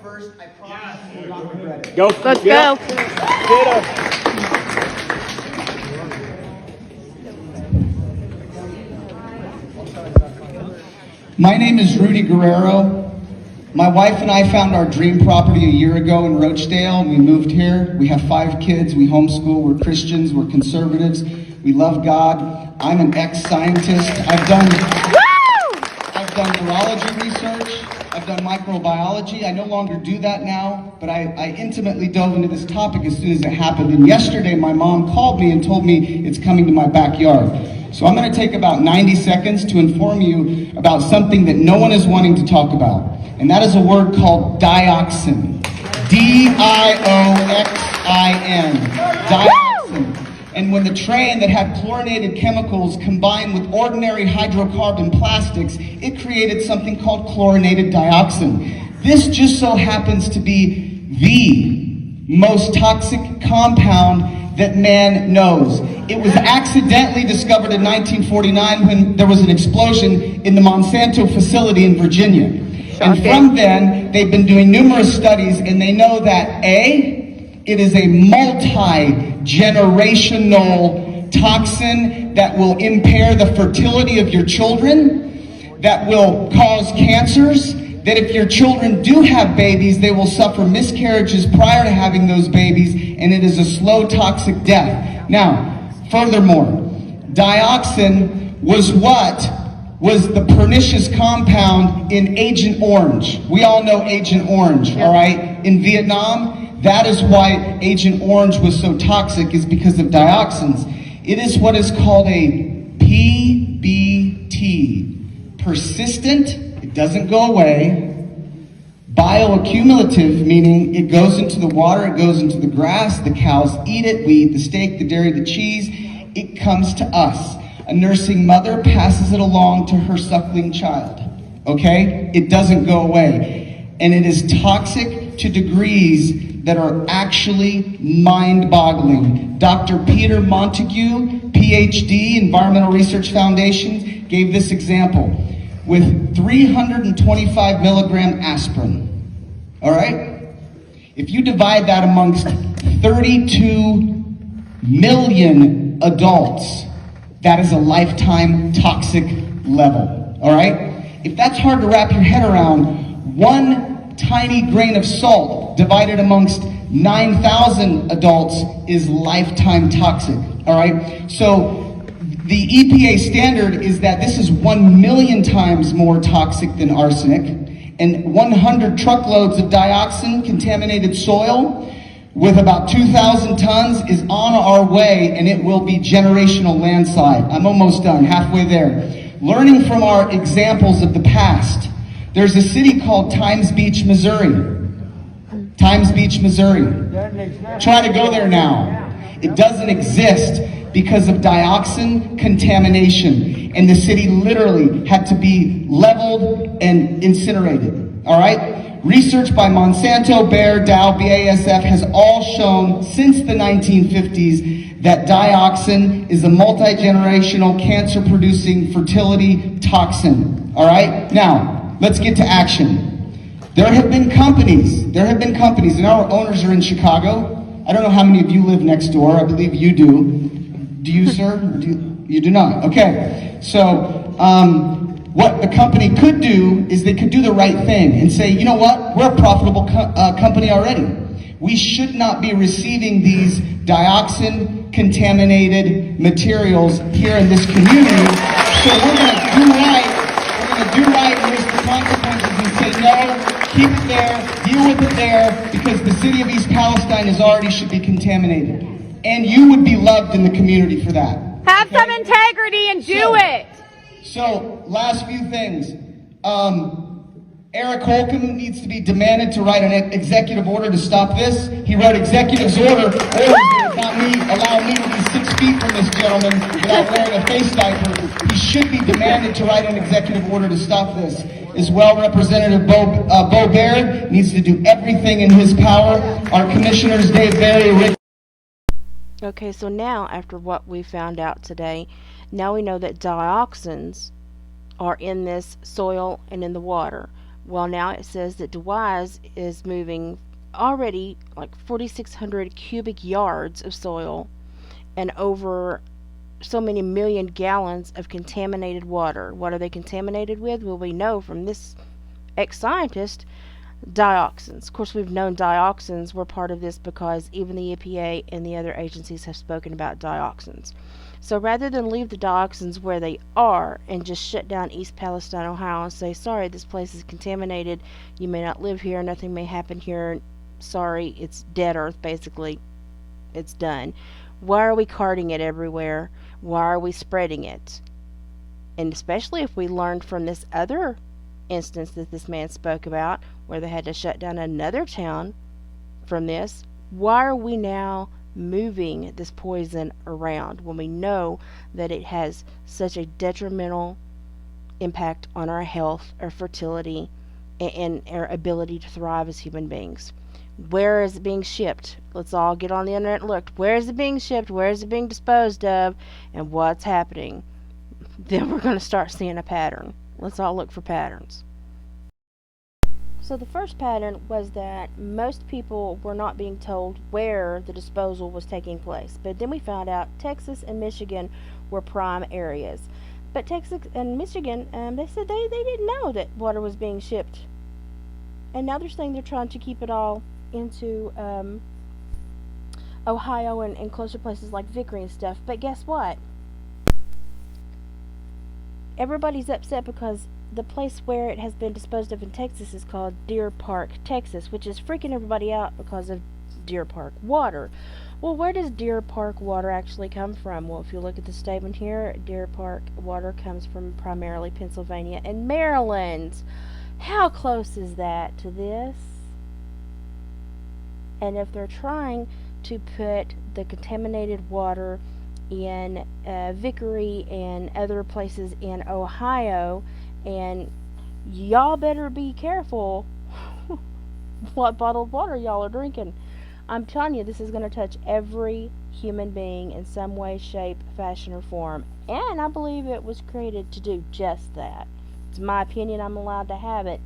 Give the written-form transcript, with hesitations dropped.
first. I promise you will not regret it. Go. Let's go. My name is Rudy Guerrero. My wife and I found our dream property a year ago in Rochdale. We moved here. We have 5 kids. We homeschool. We're Christians. We're conservatives. We love God. I'm an ex-scientist. I've done neurology research. I've done microbiology. I no longer do that now, but I intimately dove into this topic as soon as it happened. And yesterday, my mom called me and told me it's coming to my backyard. So I'm going to take about 90 seconds to inform you about something that no one is wanting to talk about. And that is a word called dioxin. D-I-O-X-I-N. Dioxin. And when the train that had chlorinated chemicals combined with ordinary hydrocarbon plastics, it created something called chlorinated dioxin. This just so happens to be the most toxic compound that man knows. It was accidentally discovered in 1949 when there was an explosion in the Monsanto facility in Virginia. And from then, they've been doing numerous studies, and they know that A, it is a multi-generational toxin that will impair the fertility of your children, that will cause cancers, that if your children do have babies, they will suffer miscarriages prior to having those babies, and it is a slow toxic death. Now, furthermore, dioxin was the pernicious compound in Agent Orange. We all know Agent Orange, all right? In Vietnam, that is why Agent Orange was so toxic, is because of dioxins. It is what is called a PBT, persistent, it doesn't go away, bioaccumulative, meaning it goes into the water, it goes into the grass, the cows eat it, we eat the steak, the dairy, the cheese, it comes to us. A nursing mother passes it along to her suckling child, okay? It doesn't go away. And it is toxic to degrees that are actually mind-boggling. Dr. Peter Montague, PhD, Environmental Research Foundation, gave this example. With 325 milligram aspirin, all right? If you divide that amongst 32 million adults, that is a lifetime toxic level, all right? If that's hard to wrap your head around, one tiny grain of salt divided amongst 9,000 adults is lifetime toxic, all right? So the EPA standard is that this is 1 million times more toxic than arsenic, and 100 truckloads of dioxin contaminated soil with about 2,000 tons is on our way, and it will be generational landslide. I'm almost done, halfway there. Learning from our examples of the past, there's a city called Times Beach, Missouri. Times Beach, Missouri. Try to go there now. It doesn't exist because of dioxin contamination, and the city literally had to be leveled and incinerated, all right? Research by Monsanto, Bayer, Dow, BASF has all shown since the 1950s that dioxin is a multi-generational cancer-producing fertility toxin, all right? Now, let's get to action. There have been companies, and our owners are in Chicago. I don't know how many of you live next door. I believe you do. Do you, sir? You do not. Okay. So, what the company could do is they could do the right thing and say, you know what, we're a profitable company already. We should not be receiving these dioxin-contaminated materials here in this community. So we're going to do right. We're going to do right and risk the consequences and say, no, keep it there, deal with it there, because the city of East Palestine should be contaminated. And you would be loved in the community for that. Have some integrity and do it. So, last few things. Eric Holcomb needs to be demanded to write an executive order to stop this. He wrote executive's order that would not allow me to be 6 feet from this gentleman without wearing a face diaper. He should be demanded to write an executive order to stop this. As well, Representative Bo Baird needs to do everything in his power. Our commissioners, Dave Barry, Rick. Okay, so now, after what we found out today, now we know that dioxins are in this soil and in the water. Well, now it says that DeWise is moving already like 4,600 cubic yards of soil and over so many million gallons of contaminated water. What are they contaminated with? Well, we know from this ex-scientist, dioxins. Of course, we've known dioxins were part of this because even the EPA and the other agencies have spoken about dioxins. So rather than leave the dioxins where they are and just shut down East Palestine, Ohio and say, sorry, this place is contaminated, you may not live here, nothing may happen here, sorry, it's dead earth basically, it's done. Why are we carting it everywhere? Why are we spreading it? And especially if we learned from this other instance that this man spoke about, where they had to shut down another town from this, why are we now moving this poison around when we know that it has such a detrimental impact on our health, our fertility, and our ability to thrive as human beings? Where is it being shipped? Let's all get on the internet and look. Where is it being shipped? Where is it being disposed of? And what's happening? Then we're going to start seeing a pattern. Let's all look for patterns. So the first pattern was that most people were not being told where the disposal was taking place. But then we found out Texas and Michigan were prime areas. But Texas and Michigan, they said they didn't know that water was being shipped. And now they're saying they're trying to keep it all into Ohio and closer places like Vickery and stuff. But guess what? Everybody's upset because the place where it has been disposed of in Texas is called Deer Park, Texas, which is freaking everybody out because of Deer Park water. Well, where does Deer Park water actually come from? Well, if you look at the statement here, Deer Park water comes from primarily Pennsylvania and Maryland. How close is that to this? And if they're trying to put the contaminated water in Vickery and other places in Ohio, and y'all better be careful what bottled water y'all are drinking. I'm telling you, this is going to touch every human being in some way, shape, fashion, or form. And I believe it was created to do just that. It's my opinion, I'm allowed to have it.